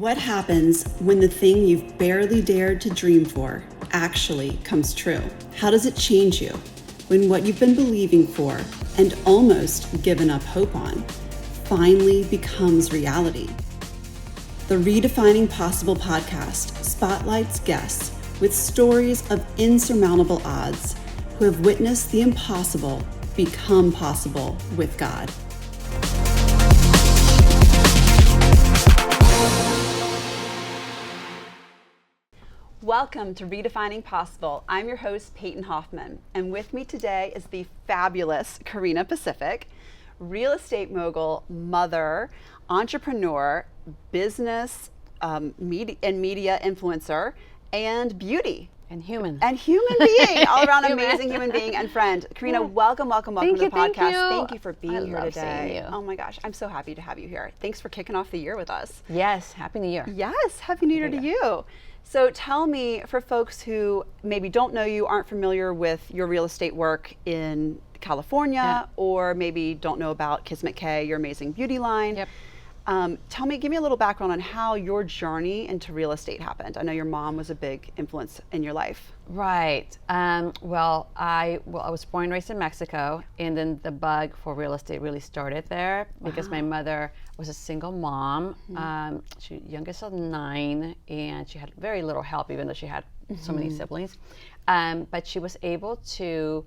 What happens when the thing you've barely dared to dream for actually comes true? How does it change you when what you've been believing for and almost given up hope on finally becomes reality? The Redefining Possible podcast spotlights guests with stories of insurmountable odds who have witnessed the impossible become possible with God. Welcome to Redefining Possible. I'm your host, Peyton Hoffman, and with me today is the fabulous Karina Pacific, real estate mogul, mother, entrepreneur, business, media influencer, and beauty. And human being, all around amazing human being and friend. Karina, welcome to the podcast. Thank you for being here today. Oh my gosh, I'm so happy to have you here. Thanks for kicking off the year with us. Yes, Happy New Year. Yes, Happy New Year to you. So tell me, for folks who maybe don't know you, aren't familiar with your real estate work in California, or maybe don't know about KismetK, your amazing beauty line. Yep. Give me a little background on how your journey into real estate happened. I know your mom was a big influence in your life. Right. Well, I was born and raised in Mexico, and then the bug for real estate really started there because my mother was a single mom. She youngest of 9, and she had very little help, even though she had so many siblings. But she was able to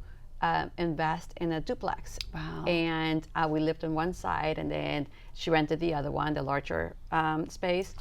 invest in a duplex. Wow. And we lived on one side, and then she rented the other one, the larger space.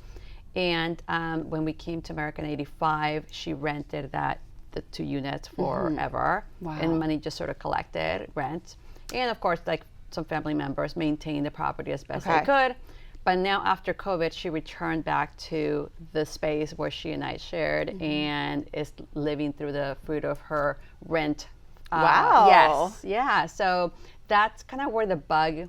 And when we came to America in '85, she rented the 2 units forever. Wow. And money just sort of collected rent. And of course, like some family members maintained the property as best they could. But now after COVID, she returned back to the space where she and I shared and is living through the fruit of her rent. Wow. Yes. Yeah. So that's kind of where the bug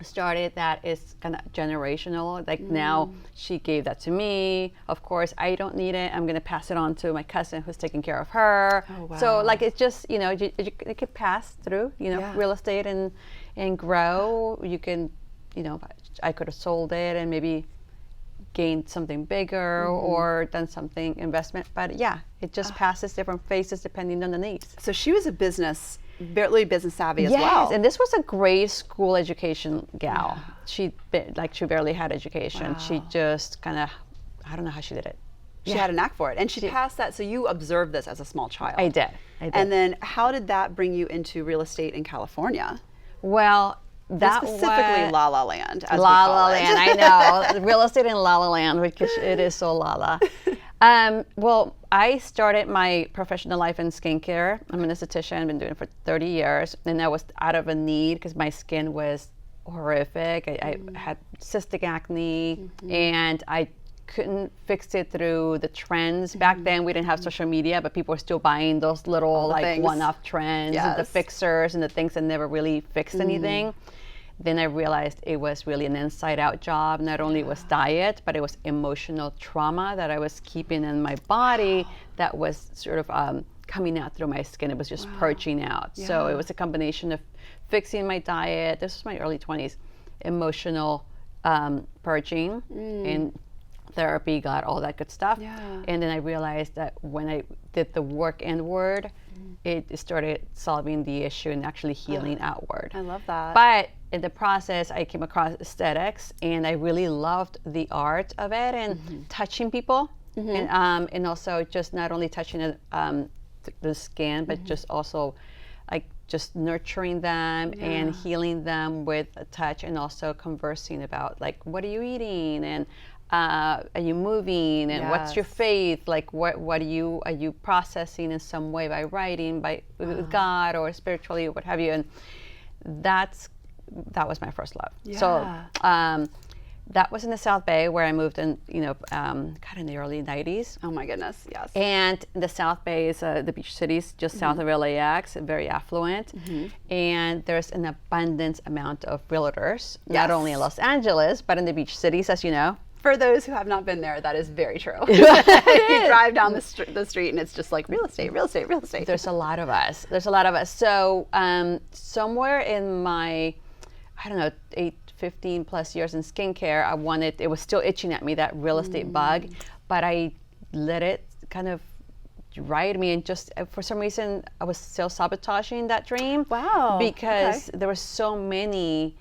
started. That is kind of generational. Like now she gave that to me. Of course, I don't need it. I'm going to pass it on to my cousin who's taking care of her. Oh, wow. So like it's just, it could pass through, real estate and grow. You can, I could have sold it and maybe gained something bigger or done something investment. But yeah, it just passes different phases depending on the needs. So she was barely business savvy as well. Yes, and this was a grade school education gal. She barely had education. Wow. She just kind of, I don't know how she did it. She had a knack for it, and she passed that. So you observed this as a small child. I did. And then how did that bring you into real estate in California? Well, that specifically was La La Land, as La we call La it. Land. I know real estate in La La Land because it is so La La. Well, I started my professional life in skincare. I'm an esthetician. I've been doing it for 30 years, and that was out of a need because my skin was horrific. I had cystic acne, and I couldn't fix it through the trends. Back then, we didn't have social media, but people were still buying those little one-off trends, and the fixers and the things that never really fixed anything. Then I realized it was really an inside-out job. Not only was diet, but it was emotional trauma that I was keeping in my body that was sort of coming out through my skin. It was just purging out. Yeah. So it was a combination of fixing my diet. This was my early 20s. Emotional purging and therapy, got all that good stuff. Yeah. And then I realized that when I did the work inward, it started solving the issue and actually healing outward. I love that. But in the process, I came across aesthetics, and I really loved the art of it and touching people, and also just not only touching the skin, but just also like just nurturing them and healing them with a touch, and also conversing about like, what are you eating, and are you moving, and what's your faith, like what are you processing in some way by writing, with God or spiritually or what have you. And that was my first love. So that was in the South Bay where I moved in, in the early 90s. Oh my goodness, yes. And the South Bay is the beach cities just south of LAX, very affluent. And there's an abundant amount of realtors, not only in Los Angeles, but in the beach cities, as you know. For those who have not been there, that is very true. You drive down the street and it's just like real estate, real estate, real estate. There's a lot of us. So somewhere in my, I don't know, 15 plus years in skincare, it was still itching at me, that real estate bug, but I let it kind of ride me, and just for some reason I was self-sabotaging that dream. Wow. Because there were so many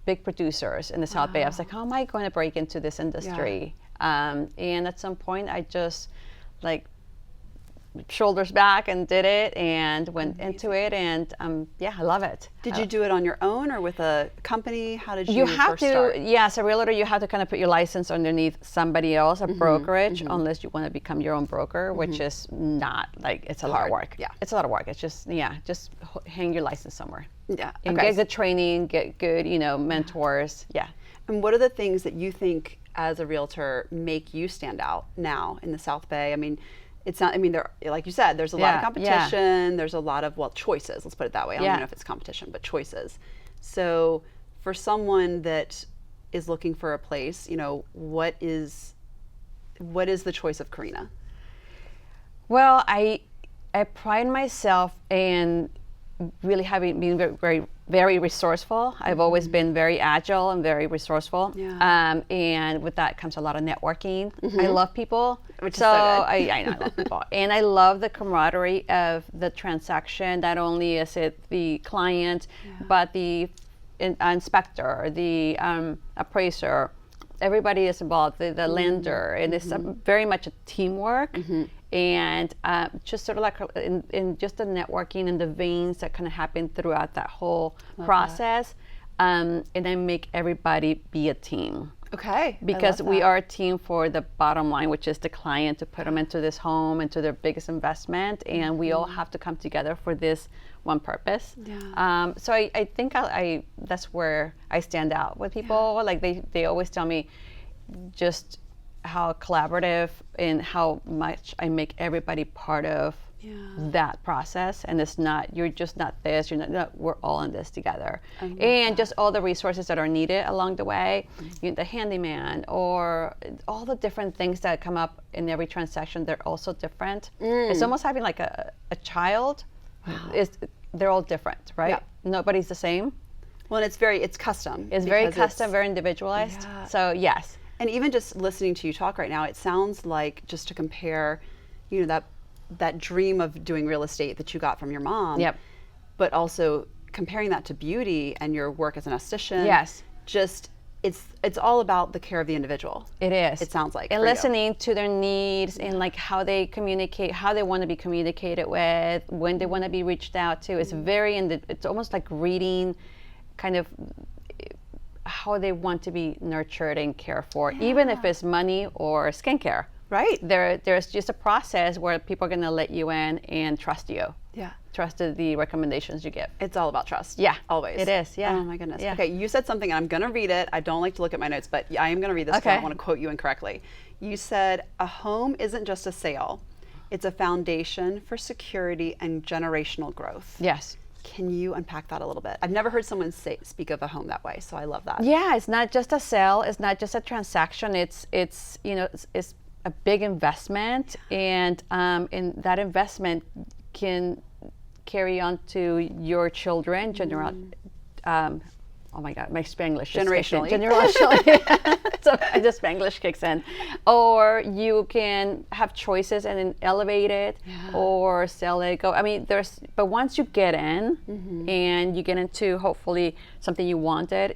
big producers in the South Bay. I was like, how am I going to break into this industry? And at some point I just shoulders back and did it and went into it, and I love it. Did you do it on your own or with a company? How did you have first to start? Yes, a realtor, you have to kind of put your license underneath somebody else, a brokerage, unless you want to become your own broker, which is not it's a lot of work. Yeah, it's a lot of work. It's just just hang your license somewhere. Yeah, and get good training, get good mentors. Yeah. And what are the things that you think as a realtor make you stand out now in the South Bay? I mean, it's not, there, like you said, there's a lot of competition. There's a lot of, choices. Let's put it that way. I don't even know if it's competition, but choices. So for someone that is looking for a place, what is the choice of Karina? Well, I pride myself in really been very, very, very resourceful. I've always been very agile and very resourceful. Yeah. And with that comes a lot of networking. I love people. Which is so good. I know I love people. And I love the camaraderie of the transaction. Not only is it the client, but the inspector, the appraiser, everybody is involved, the lender, and it's very much a teamwork. And just sort of like in just the networking and the veins that kind of happen throughout that whole process, and then make everybody be a team. Okay. Because we are a team for the bottom line, which is the client, to put them into this home, into their biggest investment, and we all have to come together for this one purpose. Yeah. So I think that's where I stand out with people. Like they always tell me just how collaborative and how much I make everybody part of that process. And it's not, you're just not this, you're not, no, we're all in this together. And just all the resources that are needed along the way, the handyman, or all the different things that come up in every transaction, they're also different. It's almost having like a child. They're all different, right? Yeah. Nobody's the same. Well, and it's custom. It's very custom, very individualized. Yeah. So yes. And even just listening to you talk right now, it sounds like, just to compare, that dream of doing real estate that you got from your mom. Yep. But also comparing that to beauty and your work as an esthetician. Yes. Just it's all about the care of the individual. It is. It sounds like. And listening to their needs and like how they communicate, how they want to be communicated with, when they want to be reached out to. It's it's almost like reading kind of how they want to be nurtured and cared for, even if it's money or skincare. Right. There's just a process where people are going to let you in and trust you. Yeah. Trust the recommendations you give. It's all about trust. Yeah. Always. It is. Yeah. Oh my goodness. Yeah. Okay. You said something, and I'm going to read it. I don't like to look at my notes, but I am going to read this because I Okay. don't want to quote you incorrectly. You said, a home isn't just a sale. It's a foundation for security and generational growth. Yes. Can you unpack that a little bit? I've never heard someone speak of a home that way, so I love that. Yeah, it's not just a sale. It's not just a transaction. It's a big investment, and that investment can carry on to your children. Oh my God, my Spanglish Generationally. Generationally. So the Spanglish kicks in. Or you can have choices and then elevate it or sell it. But once you get in and you get into hopefully something you wanted,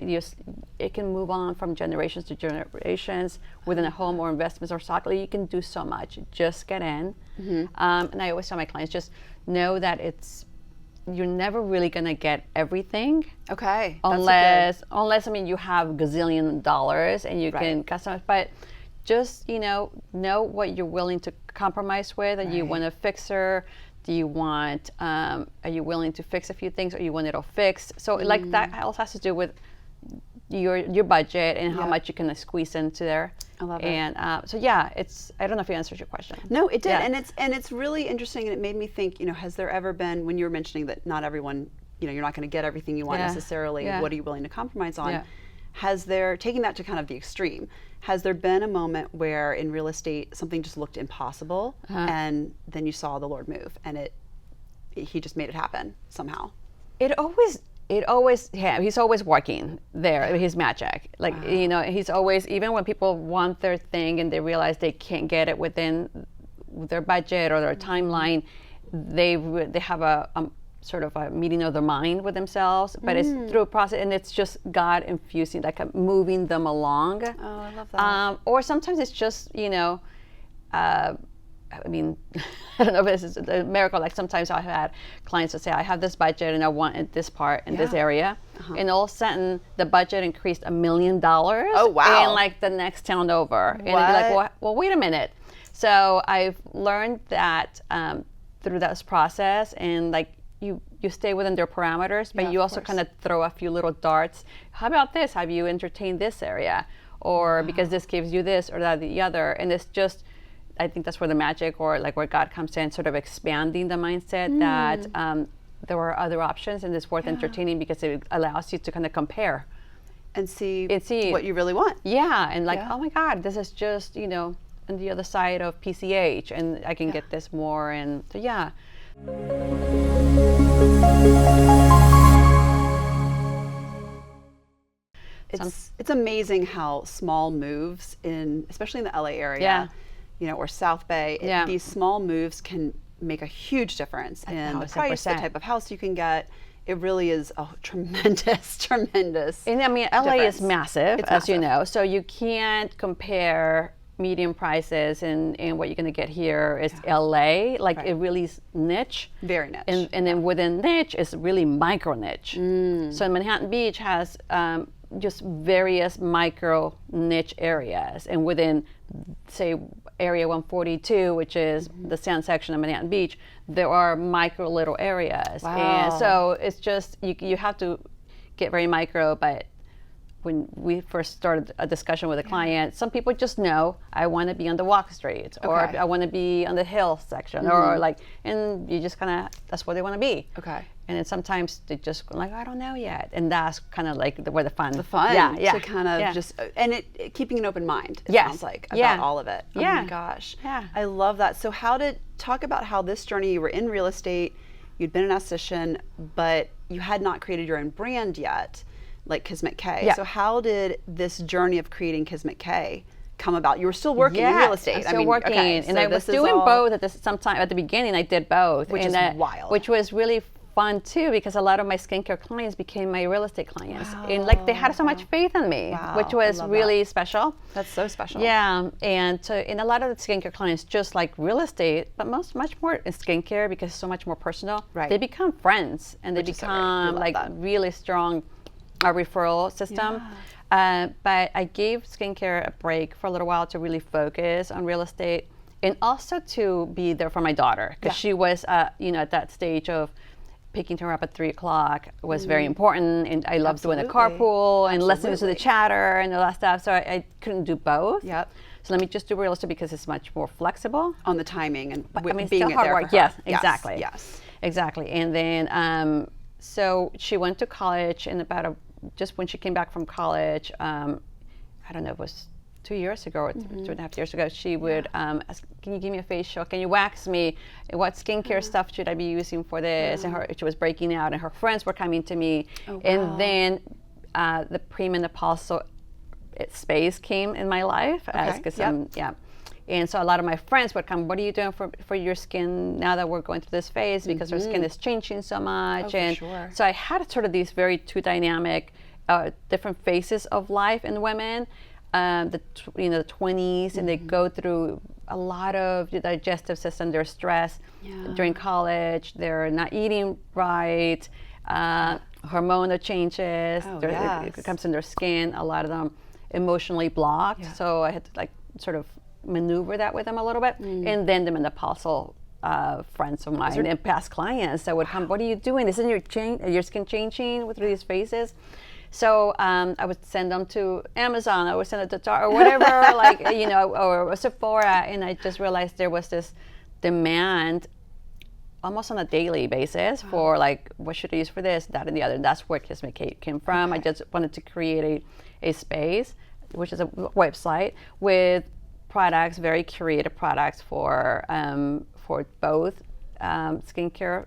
it can move on from generations to generations within a home or investments or stock. You can do so much. Just get in. And I always tell my clients, just know that you're never really gonna get everything. Okay. Unless you have gazillion dollars and you can customize, but just know what you're willing to compromise with. Are you want a fixer? Do you want? Are you willing to fix a few things, or you want it all fixed? So like that also has to do with your budget and how much you can squeeze into there. I love it. And I don't know if it answers your question. No, it did, Yeah. and it's really interesting, and it made me think. Has there ever been, when you were mentioning that not everyone, you're not going to get everything you want necessarily. Yeah. What are you willing to compromise on? Yeah. Has there, taking that to kind of the extreme, has there been a moment where in real estate something just looked impossible, and then you saw the Lord move, and He just made it happen somehow? It always he's always working there, his magic. Like, you know, he's always, even when people want their thing and they realize they can't get it within their budget or their timeline, they have a sort of a meeting of the mind with themselves, but it's through a process, and it's just God infusing, like moving them along. Oh, I love that. Or sometimes it's just, you know, I mean, I don't know if this is a miracle. Like sometimes I've had clients that say, I have this budget and I want this part in this area. And all of a sudden the budget increased $1 million. Oh, wow. In like the next town over. And I'd be like, well, wait a minute. So I've learned that through that process, and like you stay within their parameters, but you also kind of throw a few little darts. How about this? Have you entertained this area? Or because this gives you this or that, the other. And it's just, I think that's where the magic, or like where God comes in, sort of expanding the mindset that there are other options, and it's worth entertaining because it allows you to kind of compare and see what you really want. Yeah, and like, oh my God, this is just, you know, on the other side of PCH, and I can get this more, and so yeah. It's amazing how small moves especially in the LA area, you know, or South Bay, these small moves can make a huge difference in the price, the type of house you can get. It really is a tremendous. And I mean, LA is massive, as you know, so you can't compare medium prices and what you're going to get here is LA. Like it really is niche. Very niche. And then within niche is really micro niche. So Manhattan Beach has just various micro niche areas, and within, say, area 142, which is the sand section of Manhattan Beach, there are micro little areas. And so it's just, you have to get very micro. But when we first started a discussion with a client, some people just know, I want to be on the walk street, or I want to be on the hill section, or like, and you just kind of, that's where they want to be. And then sometimes they just like, I don't know yet. And that's kind of like where the fun. To kind of just, and keeping an open mind, it sounds like, about all of it. Oh my gosh. I love that. So talk about how this journey, you were in real estate, you'd been an esthetician, but you had not created your own brand yet, like KismetK. So how did this journey of creating KismetK come about? You were still working in real estate. I'm still working, and I was doing both at the beginning. I did both, which is wild. Which was really fun too, because a lot of my skincare clients became my real estate clients, and like they had so much faith in me, which was really special. That's so special. Yeah, and a lot of the skincare clients, just like real estate, but much more in skincare because it's so much more personal. They become friends, and they become like really strong referral system. But I gave skincare a break for a little while to really focus on real estate, and also to be there for my daughter, because she was, you know, at that stage of picking her up at 3 o'clock was very important, and I loved doing the carpool and listening to the chatter and all that stuff. So I couldn't do both. So let me just do real estate because it's much more flexible on the timing and being still hard work. Yes, exactly. Exactly. And then so she went to college, and just when she came back from college, I don't know, it was 2 years ago or 2.5 years ago, she would ask, can you give me a facial? Can you wax me? What skincare stuff should I be using for this? And she was breaking out, and her friends were coming to me. And then the premenopausal space came in my life. And so a lot of my friends would come, what are you doing for your skin now that we're going through this phase? Because her skin is changing so much. So I had sort of these very two dynamic, different phases of life in women. The 20s, and they go through a lot of the digestive system. They're stressed during college. They're not eating right. Hormonal changes. It comes in their skin. A lot of them emotionally blocked. So I had to like sort of maneuver that with them a little bit. And then the menopausal friends of mine and past clients that would come, what are you doing? Isn't your skin changing through these phases? So I would send them to Amazon. I would send it to Target or whatever, like, you know, or Sephora. And I just realized there was this demand almost on a daily basis for like, what should I use for this, that, and the other. And that's where KismetK came from. I just wanted to create a space, which is a website with products, very curated products for both skincare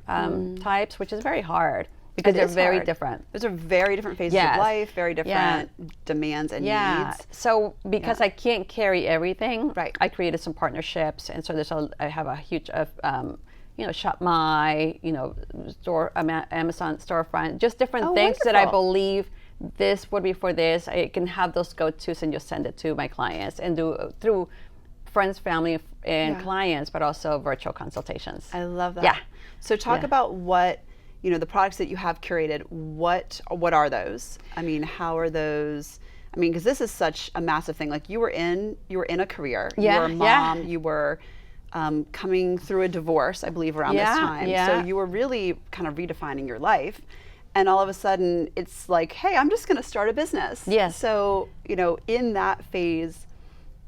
types, which is very hard. because It they're is very hard. different. Those are very different phases Yes. of life, very different demands and needs. So because I can't carry everything, Right. I created some partnerships, and so I have a huge, Shop My, store, Amazon storefront, just different things that I wonderful. believe this would be for this. I can have those go-tos and just send it to my clients and do through friends, family, and clients, but also virtual consultations. I love that. Yeah. So talk about what, the products that you have curated, what are those? I mean, how are those? I mean, because this is such a massive thing. Like you were in a career, you were a mom, you were coming through a divorce, I believe, around this time. So you were really kind of redefining your life. And all of a sudden it's like, hey, I'm just going to start a business. Yes. So, in that phase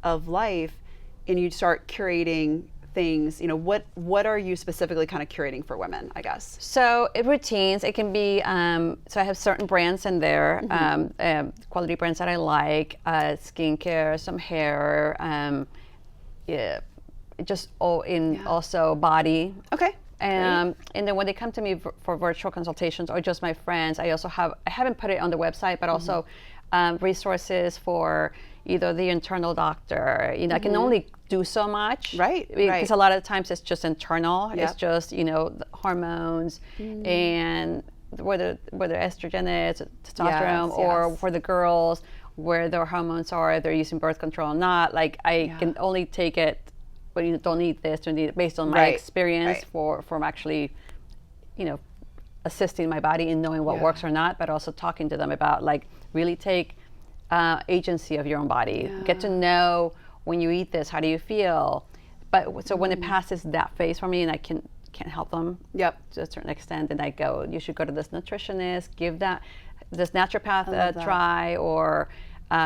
of life, and you start curating things, what are you specifically kind of curating for women, I guess? So routines, it can be, so I have certain brands in there, quality brands that I like, skincare, some hair, just also body. Okay. And then when they come to me for virtual consultations or just my friends, I haven't put it on the website, but also resources for either the internal doctor. I can only do so much. Right. Because a lot of times it's just internal. Yep. It's just, the hormones and whether estrogen is, testosterone, or for the girls, where their hormones are, if they're using birth control or not. Like I can only take it, but you don't need this, you need it based on my experience from actually, assisting my body in knowing what works or not, but also talking to them about like really take agency of your own body. Get to know when you eat this, how do you feel? But so when it passes that phase for me and I can't help them to a certain extent, then I go, you should go to this nutritionist, give this naturopath a try, or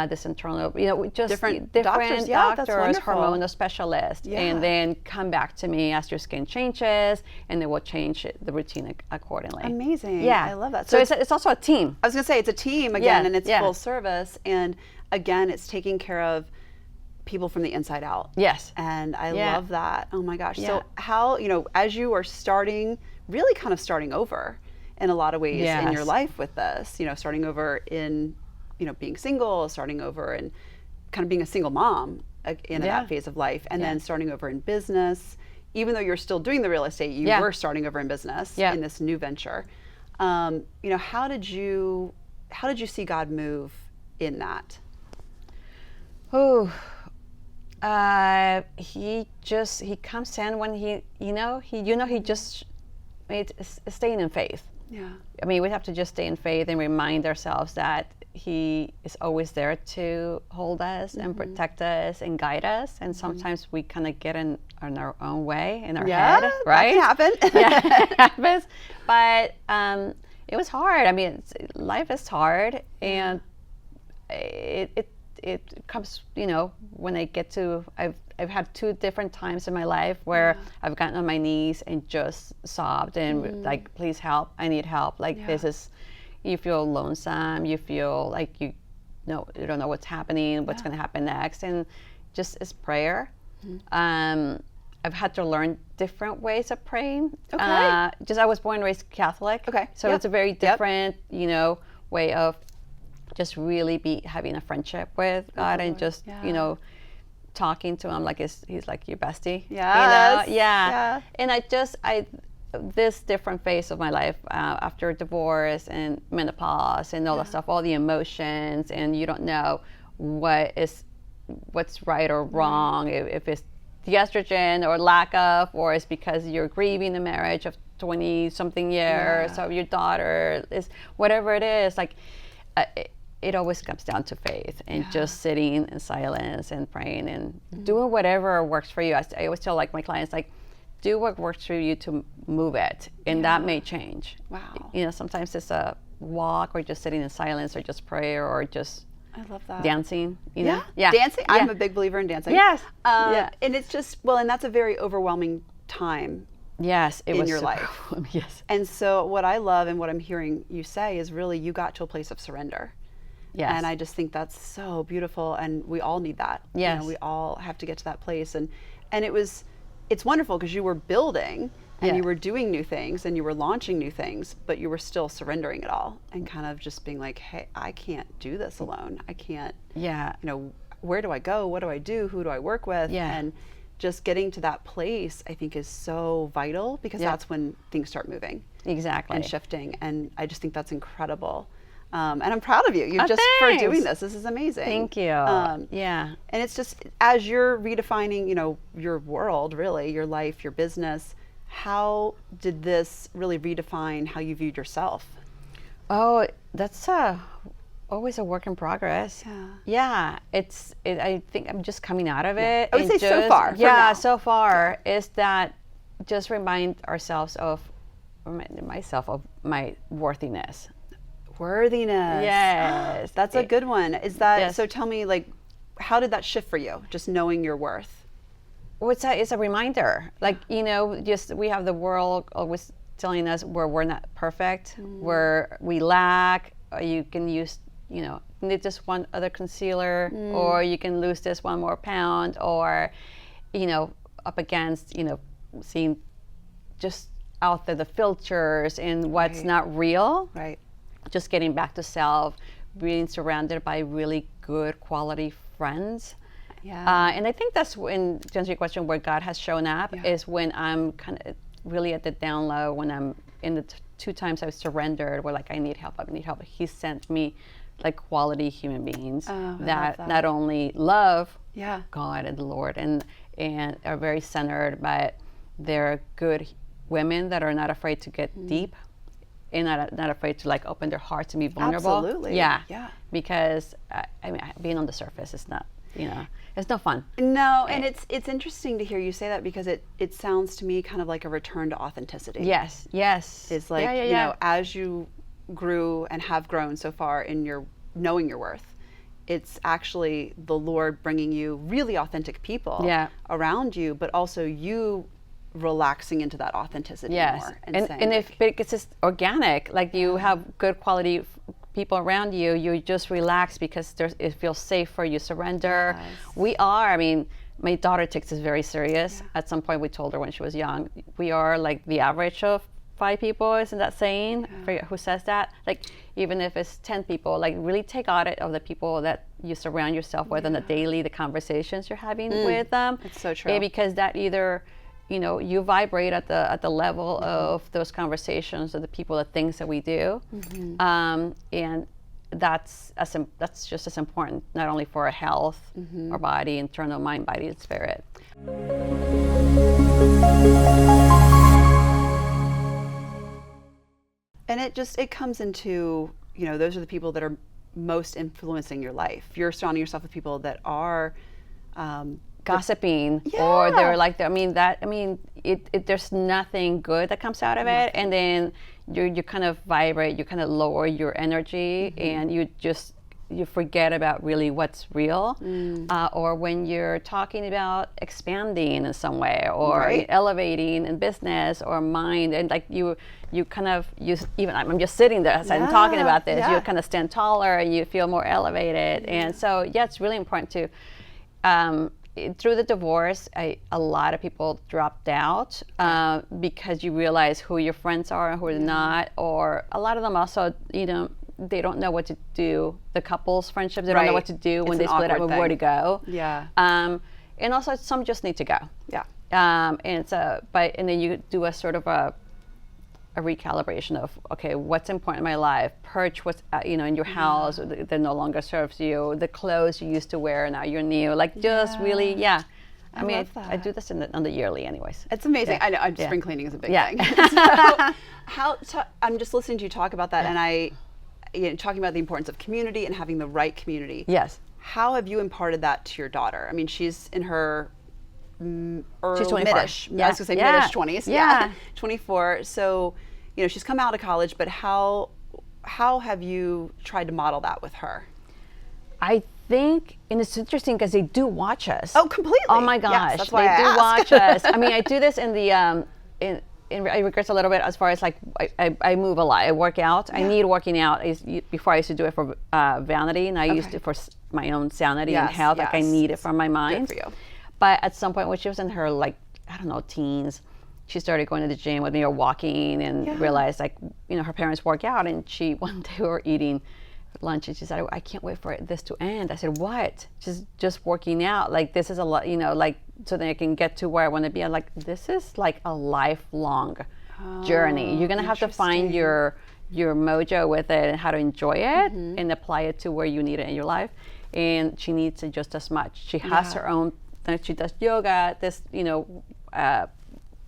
this internal, just different doctors, hormonal specialists, and then come back to me as your skin changes, and then we'll change the routine accordingly. Amazing. Yeah, I love that. So it's also a team. I was going to say it's a team again, and it's full service, and again, it's taking care of people from the inside out. Yes. And I love that. Oh my gosh. So how, as you are really kind of starting over in a lot of ways in your life with this, starting over in being single, starting over and kind of being a single mom in that phase of life, and then starting over in business. Even though you're still doing the real estate, you were starting over in business in this new venture. How did you see God move in that? He comes in when he just staying in faith. Yeah. I mean, we have to just stay in faith and remind ourselves that he is always there to hold us and protect us and guide us. And sometimes we kind of get in our own way in our head, right? That can happen. It happens. But it was hard. I mean, life is hard, and it comes, when I get to, I've had 2 different times in my life where I've gotten on my knees and just sobbed and like, please help, I need help. Like this is, you feel lonesome, you feel like you don't know what's happening, what's going to happen next. And just as prayer. I've had to learn different ways of praying. Okay. I was born and raised Catholic. Okay. So it's a very different, way of just really having a friendship with God and just, talking to him like he's like your bestie. Yes. Yeah. And this different phase of my life after divorce and menopause and all that stuff, all the emotions, and you don't know what's right or wrong, if it's the estrogen or lack of, or it's because you're grieving the marriage of 20 something years of your daughter, is whatever it is, like it always comes down to faith and just sitting in silence and praying and doing whatever works for you. I always tell like my clients, like, do what works for you to move it, and that may change. Wow. Sometimes it's a walk or just sitting in silence or just prayer or just I love that. dancing. Yeah. Yeah. Dancing. I'm a big believer in dancing. Yes. And it's just, and that's a very overwhelming time. Yes, it in was your so life. Cool. Yes. And so what I love and what I'm hearing you say is really you got to a place of surrender. Yes. And I just think that's so beautiful, and we all need that. Yes. We all have to get to that place, and it's wonderful because you were building and you were doing new things and you were launching new things, but you were still surrendering it all and kind of just being like, hey, I can't do this alone. I can't, where do I go? What do I do? Who do I work with? And just getting to that place, I think, is so vital, because that's when things start moving. Exactly. And shifting. And I just think that's incredible. And I'm proud of you. For doing this. This is amazing. Thank you. And it's just, as you're redefining, your world, really, your life, your business, how did this really redefine how you viewed yourself? Oh, that's always a work in progress. I think I'm just coming out of it. I would say so far. So far is that just remind ourselves of my worthiness. Worthiness. Yes. That's a good one. Is that, so tell me, like, how did that shift for you? Just knowing your worth? Well, it's a reminder. Like, just we have the world always telling us we're not perfect, where we lack, or you can use, need just one other concealer, or you can lose this one more pound, or, up against, seeing just out there the filters and what's not real. Right. Just getting back to self, being surrounded by really good quality friends. And I think that's when, to answer your question, where God has shown up is when I'm kind of really at the down low, when I'm in the 2 times I've surrendered, where like, I need help. He sent me like quality human beings that not only love God and the Lord and are very centered, but they're good women that are not afraid to get deep and not afraid to like open their hearts and be vulnerable. Absolutely. Yeah. Because being on the surface is not, it's no fun. No, and it's interesting to hear you say that, because it sounds to me kind of like a return to authenticity. Yes. It's like, as you grew and have grown so far in your knowing your worth, it's actually the Lord bringing you really authentic people around you, but also you relaxing into that authenticity more. And if it's just organic, like you have good quality people around you, you just relax because it feels safer, you surrender. My daughter takes this very serious. At some point we told her when she was young, we are like the average of 5 people, isn't that saying? I forget who says that. Like, even if it's 10 people, like really take audit of the people that you surround yourself with on the daily, the conversations you're having with them. It's so true. Because that either, you vibrate at the level of those conversations, of the people, the things that we do, and that's just as important, not only for our health, our body, internal mind, body, and spirit. And it comes into, those are the people that are most influencing your life. You're surrounding yourself with people that are gossiping, or they're like, there's nothing good that comes out of it, and then you kind of vibrate, you kind of lower your energy, and you forget about really what's real, or when you're talking about expanding in some way, or elevating in business or mind, and like you kind of even I'm just sitting there as I'm talking about this, you kind of stand taller and you feel more elevated, and so it's really important to. Through the divorce, a lot of people dropped out because you realize who your friends are and who are not, or a lot of them also, they don't know what to do. The couples friendships, they don't know what to do when they split up, where to go. And also some just need to go. And then you do a sort of a recalibration of, okay, what's important in my life, purge what's in your house that no longer serves you, the clothes you used to wear, now you're new, like just really I do this on the yearly anyways. It's amazing. I know, spring cleaning is a big thing. So I'm just listening to you talk about that, and talking about the importance of community and having the right community. Yes. How have you imparted that to your daughter? I mean, she's in her she's 24. Mid-ish. I was going to say mid-ish 20s. 24. So, she's come out of college, but how have you tried to model that with her? I think, and it's interesting because they do watch us. Oh, completely. Oh my gosh. Yes, that's why they I do asked. watch us. I mean, I do this in the, I regress a little bit as far as like, I move a lot. I work out. I need working out. Before I used to do it for vanity, and I used it for my own sanity and health. Like I need it for my mind. Good for you. But at some point when she was in her teens, she started going to the gym with me or walking, and realized, like, her parents work out, and one day we were eating lunch, and she said, I can't wait for this to end. I said, what? She's just working out. Like, this is a lot, like, so that I can get to where I want to be. I'm like, this is like a lifelong journey. You're going to have to find your mojo with it and how to enjoy it and apply it to where you need it in your life. And she needs it just as much. She has her own, she does yoga,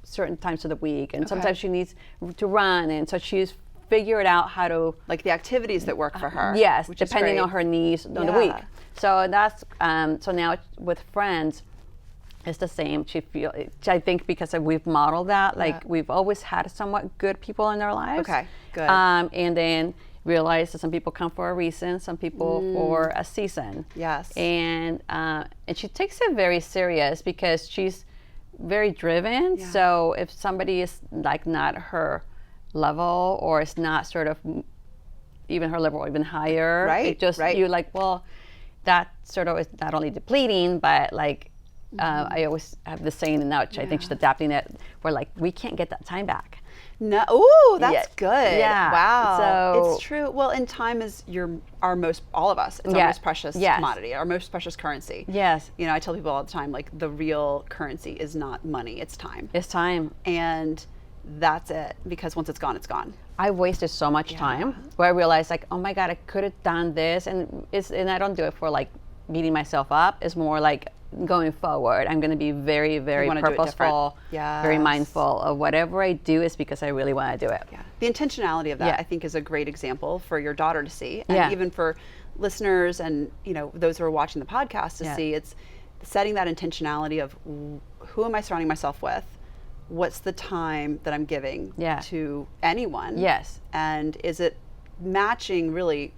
certain times of the week. And sometimes she needs to run. And so she's figured out how to, like, the activities that work for her. Yes, depending on her needs on the week. So that's so now with friends, it's the same. I think because we've modeled that, like, we've always had somewhat good people in our lives. Okay, good. And then realize that some people come for a reason, some people for a season. Yes. And she takes it very serious because she's very driven. Yeah. So if somebody is, like, not her level, or it's not sort of even her level or even higher, you're like, well, that sort of is not only depleting, but, like, I always have the saying, and now I think she's adapting it, where, like, we can't get that time back. No, ooh, that's good. Yeah. Wow. So it's true. Well, and time is all of us, it's our most precious commodity, our most precious currency. Yes. I tell people all the time, like, the real currency is not money, it's time. It's time. And that's it, because once it's gone, it's gone. I wasted so much time where I realized, like, oh my God, I could have done this. And I don't do it for, like, beating myself up. It's more like, going forward, I'm going to be very, very purposeful, very mindful of whatever I do is because I really want to do it. Yeah. The intentionality of that, I think, is a great example for your daughter to see, and even for listeners and those who are watching the podcast to see. It's setting that intentionality of who am I surrounding myself with, what's the time that I'm giving to anyone, and is it matching really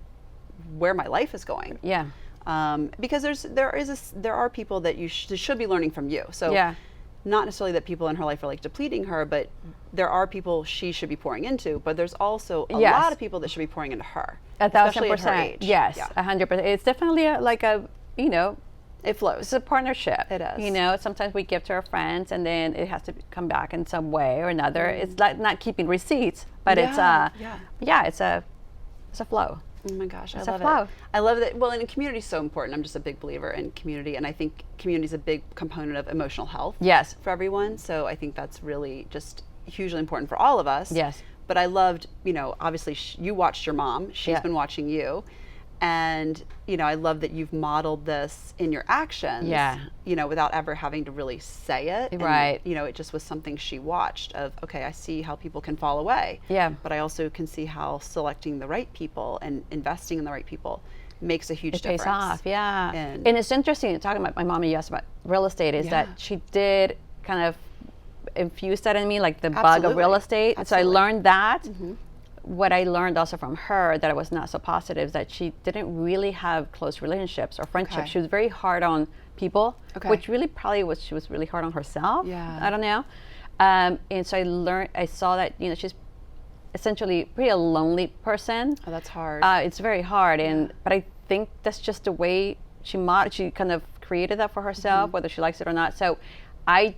where my life is going? Because there are people that should be learning from you. So not necessarily that people in her life are, like, depleting her, but there are people she should be pouring into. But there's also a lot of people that should be pouring into her. 1,000%. At her age. Yes, 100%. It's definitely it flows. It's a partnership. It is. Sometimes we give to our friends, and then it has to come back in some way or another. It's like not keeping receipts, but it's a flow. Oh my gosh, I love it. I love that. Well, and community is so important. I'm just a big believer in community, and I think community is a big component of emotional health. Yes. For everyone. So I think that's really just hugely important for all of us. Yes. But I loved, obviously you watched your mom. She's been watching you. And, I love that you've modeled this in your actions, without ever having to really say it. Right. And, it just was something she watched of, okay, I see how people can fall away. Yeah. But I also can see how selecting the right people and investing in the right people makes a huge difference. It pays off, yeah. And it's interesting, talking about my mom, about real estate, is that she did kind of infuse that in me, like the bug of real estate. So I learned that. What I learned also from her that was not so positive is that she didn't really have close relationships or friendships. She was very hard on people, which really probably she was really hard on herself. I don't know. And so I saw that, she's essentially pretty a lonely person. Oh, that's hard. It's very hard. But I think that's just the way she kind of created that for herself, whether she likes it or not. So I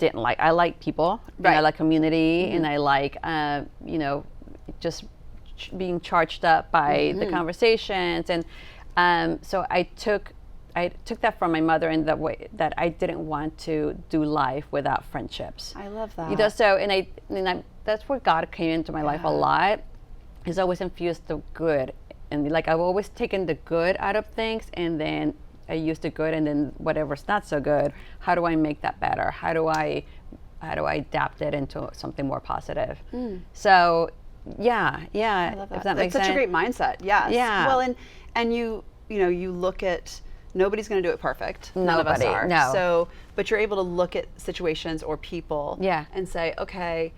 like people, and I like community, and I like, just being charged up by the conversations, and so I took that from my mother in the way that I didn't want to do life without friendships. I love that. So and that's where God came into my life a lot. He's always infused the good, and like I've always taken the good out of things, and then I use the good, and then whatever's not so good, how do I make that better? How do I adapt it into something more positive? So. I love that. If that makes sense. Such a great mindset. Yes. Yeah. Well, and you look at, nobody's going to do it perfect. None of us are. No. So, but you're able to look at situations or people. And say, okay,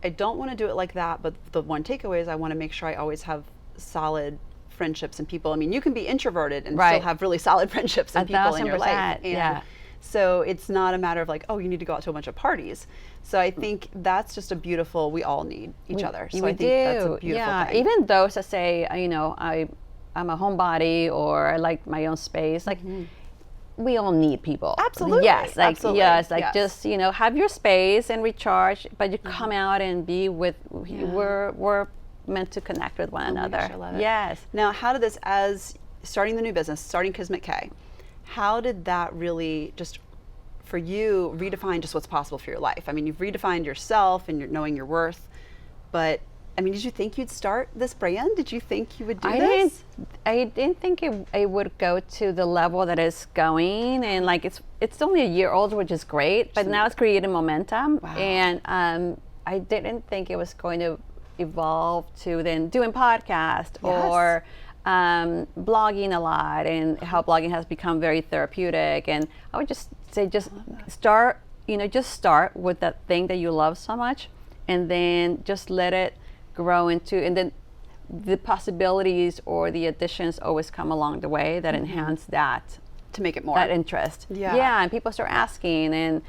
I don't want to do it like that. But the one takeaway is I want to make sure I always have solid friendships and people. I mean, you can be introverted and still have really solid friendships and people in your life. And so it's not a matter of like, oh, you need to go out to a bunch of parties. So I think that's just we all need each other. So I think that's a beautiful thing. Even those that say, I'm a homebody or I like my own space. Like we all need people. Absolutely. Yes, like Absolutely. yes, like yes. just have your space and recharge, but you come out and be with. We're meant to connect with one another. Gosh, I love it. Yes. Now, how did this, as starting the new business, starting KismetK, how did that really just for you redefine just what's possible for your life? I mean, you've redefined yourself and knowing your worth, but I mean, did you think you'd start this brand? Did you think you would do this? I didn't think it would go to the level that it's going, and like it's only a year old, which is great, but now it's creating momentum. Wow. And I didn't think it was going to evolve to then doing podcast or blogging a lot, and how blogging has become very therapeutic. And I would just say, just start with that thing that you love so much, and then just let it grow into, and then the possibilities or the additions always come along the way that enhance that, to make it more that interest. And people start asking, and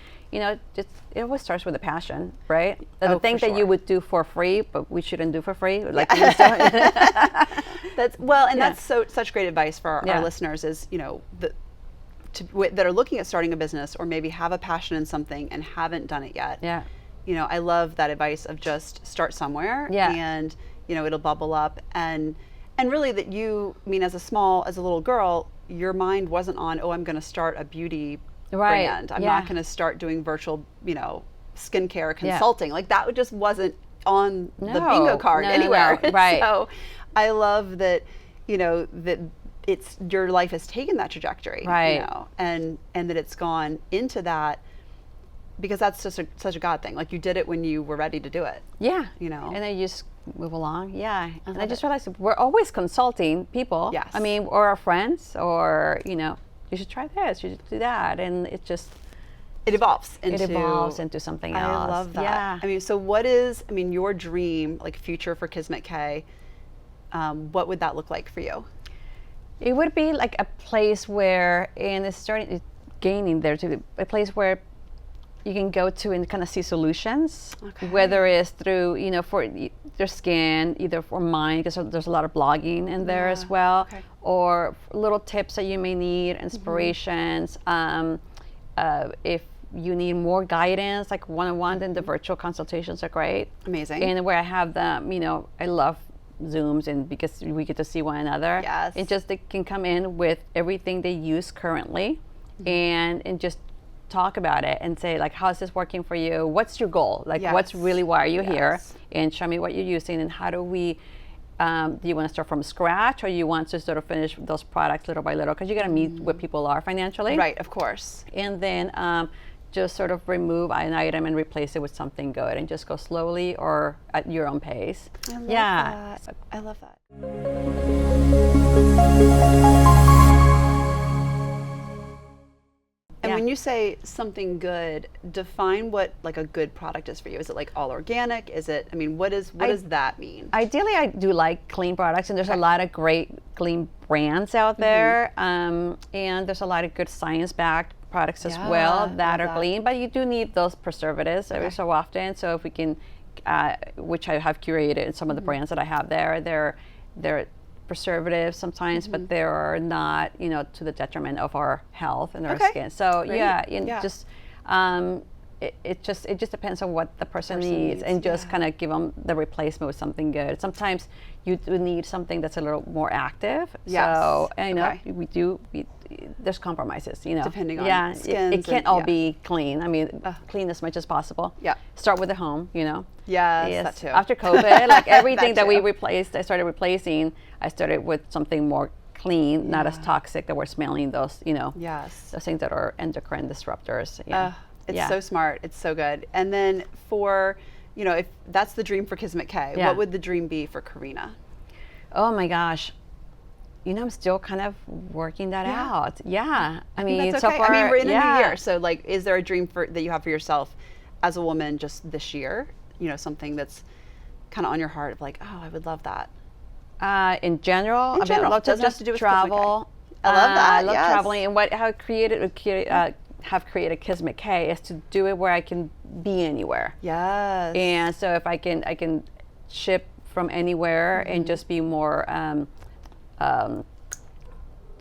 just it always starts with a passion, right? The thing that you would do for free, but we shouldn't do for free. Like that's such great advice for our listeners, is that are looking at starting a business, or maybe have a passion in something and haven't done it yet. I love that advice of just start somewhere, and it'll bubble up, and really that as a little girl, your mind wasn't on, I'm going to start a beauty brand. I'm not going to start doing virtual, skincare consulting. Like that just wasn't on the bingo card anywhere. Right. So I love that, that it's your life has taken that trajectory, and that it's gone into that, because that's just such a God thing. Like you did it when you were ready to do it. And then you just move along. And I just realized we're always consulting people. Yes. I mean, or our friends, or you should try this, you should do that, and it evolves into something else. I love that. I mean, so what is your dream, like future for KismetK? What would that look like for you? It would be like a place where, and it's gaining there too, a place where you can go to and kind of see solutions, whether it's through, for their skin, either for mind, because there's a lot of blogging in there as well, or little tips that you may need, inspirations. If you need more guidance, like one-on-one, then the virtual consultations are great. Amazing. And where I have them, I love Zooms, and because we get to see one another. Yes. It just, they can come in with everything they use currently, and just talk about it and say, like, how's this working for you? What's your goal? Like, what's really, why are you here? And show me what you're using, and how do we, do you want to start from scratch, or you want to sort of finish those products little by little? Because you got to meet what people are financially. Right, of course. And then just sort of remove an item and replace it with something good, and just go slowly or at your own pace. I love that. I love that. And when you say something good, define what like a good product is for you. Is it like all organic? Is it, what does that mean? Ideally, I do like clean products, and there's a lot of great clean brands out there. And there's a lot of good science-backed products as well that are clean, but you do need those preservatives every so often. So if we can, which I have curated some of the brands that I have there, they're preservatives sometimes, but they're not, to the detriment of our health and our skin. So just it just depends on what the person needs, and just kind of give them the replacement with something good. Sometimes you do need something that's a little more active. So there's compromises, depending on skins, it can't all be clean. Clean as much as possible. Start with the home, Yes, that too. After COVID, like everything that we replaced, I started with something more clean, not as toxic, that we're smelling those, those things that are endocrine disruptors. It's so smart. It's so good. And then for, if that's the dream for KismetK, what would the dream be for Karina? Oh my gosh. I'm still kind of working that out. I mean, that's so okay. far, we're in a new year. So like, is there a dream that you have for yourself as a woman just this year? Something that's kind of on your heart of like, I would love that. In general, I'd love to just travel. I love that. I love traveling, and how I have created KismetK is to do it where I can be anywhere. Yes. And so if I can ship from anywhere and just be more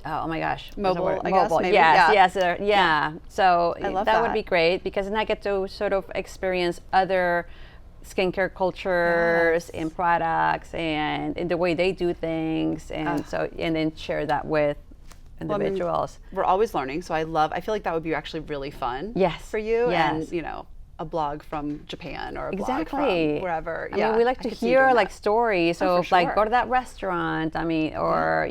Oh my gosh. Mobile, I guess, maybe? Yes, yeah. So I love that would be great because then I get to sort of experience other skincare cultures and products and in the way they do things, and and then share that with individuals. Well, we're always learning, so I feel like that would be actually really fun. Yes. For you, yes. and a blog from Japan or a blog exactly. from wherever. I mean, we like to hear like stories. So like go to that restaurant. I mean, or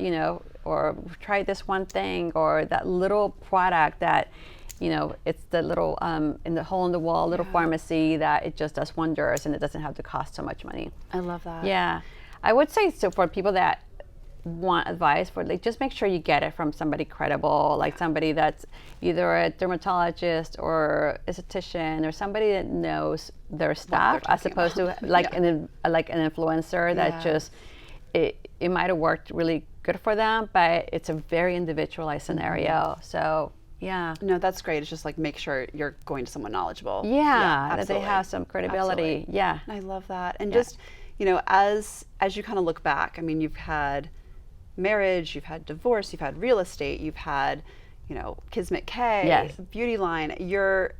or try this one thing or that little product that, it's the little in the hole in the wall little pharmacy that it just does wonders and it doesn't have to cost so much money. I love that. Yeah, I would say so for people that want advice for like just make sure you get it from somebody credible, like somebody that's either a dermatologist or esthetician or somebody that knows their stuff as opposed to like an influencer that just it might have worked really good for them, but it's a very individualized scenario. So no, that's great. It's just like make sure you're going to someone knowledgeable. That they have some credibility. I love that. And just as you kind of look back, I mean, you've had marriage, you've had divorce, you've had real estate, you've had KismetK, beauty line.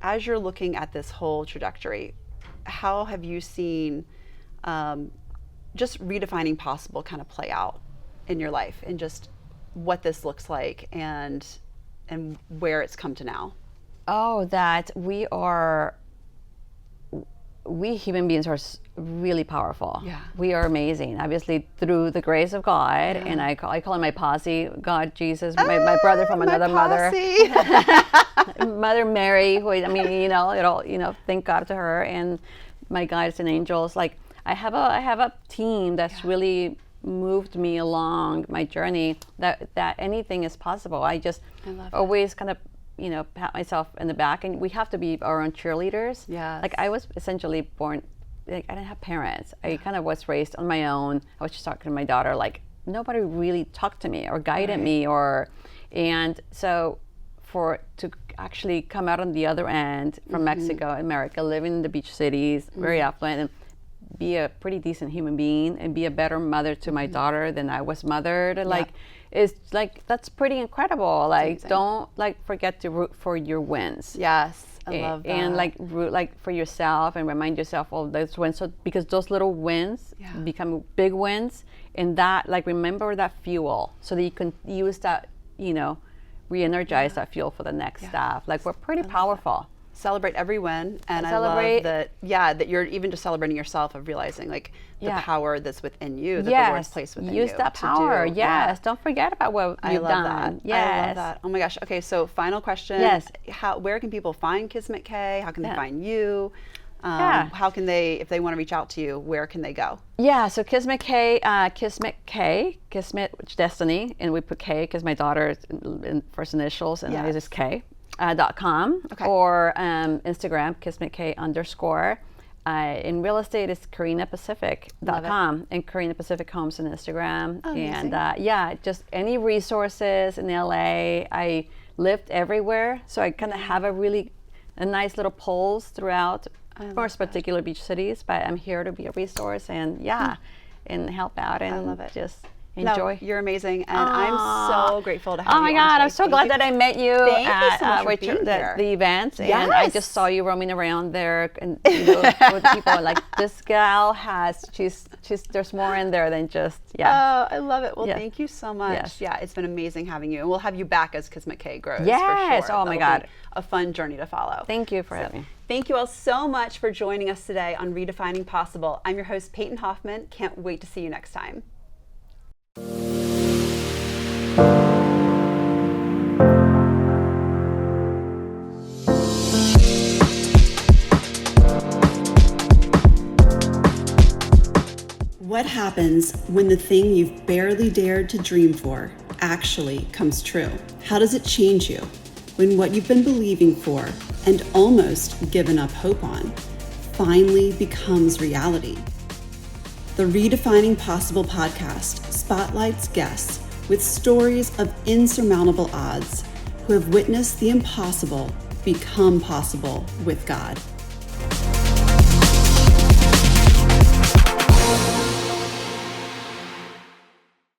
As you're looking at this whole trajectory, how have you seen just redefining possible kind of play out in your life and just what this looks like and where it's come to now? Oh, that we human beings are really powerful. Yeah. We are amazing, obviously through the grace of God, and I call him my posse, God, Jesus, my brother from another mother, Mother Mary, who I mean, thank God to her, and my guides and angels. Like I have a team that's really moved me along my journey. That anything is possible. I always kind of pat myself in the back, and we have to be our own cheerleaders. Yeah. Like I was essentially born, like I didn't have parents. I kind of was raised on my own. I was just talking to my daughter, like nobody really talked to me or guided me and so to actually come out on the other end from Mexico, America, living in the beach cities, very affluent, and be a pretty decent human being and be a better mother to my daughter than I was mothered. Like, it's like, that's pretty incredible. Like, don't forget to root for your wins. Yes, I love that. And root for yourself and remind yourself of those wins. So because those little wins become big wins, and that remember that fuel so that you can use that, re-energize that fuel for the next stuff. Like we're pretty powerful. Celebrate every win, and I love that. That you're even just celebrating yourself of realizing the power that's within you, that the Lord's placed within you. Use that power. Yes, don't forget about what you've done. That. Yes, I love that. Oh my gosh. Okay, so final question. Yes. Where can people find KismetK? How can they find you? How can they, if they want to reach out to you, where can they go? Yeah, so KismetK, Kismet, which Destiny, and we put K because my daughter's in first initials, and I just K. .com or Instagram KismetK_. In real estate, it's Karina Pacific.com and Karina Pacific Homes on Instagram. And just any resources in LA. I lived everywhere, so I kind of have a nice little pulse throughout most particular beach cities. But I'm here to be a resource and and help out and I love it. Just enjoy. No, you're amazing, and I'm so grateful to have you. Oh my God, I'm so glad that I met you at the events, and I just saw you roaming around there, and with people like this gal she's there's more in there than just Oh, I love it. Well, thank you so much. Yes. Yeah, it's been amazing having you, and we'll have you back as KismetK grows. Yes. For sure. Oh my God, a fun journey to follow. Thank you for having me. Thank you all so much for joining us today on Redefining Possible. I'm your host, Peyton Hoffman. Can't wait to see you next time. What happens when the thing you've barely dared to dream for actually comes true? How does it change you when what you've been believing for and almost given up hope on finally becomes reality? The Redefining Possible podcast spotlights guests with stories of insurmountable odds who have witnessed the impossible become possible with God.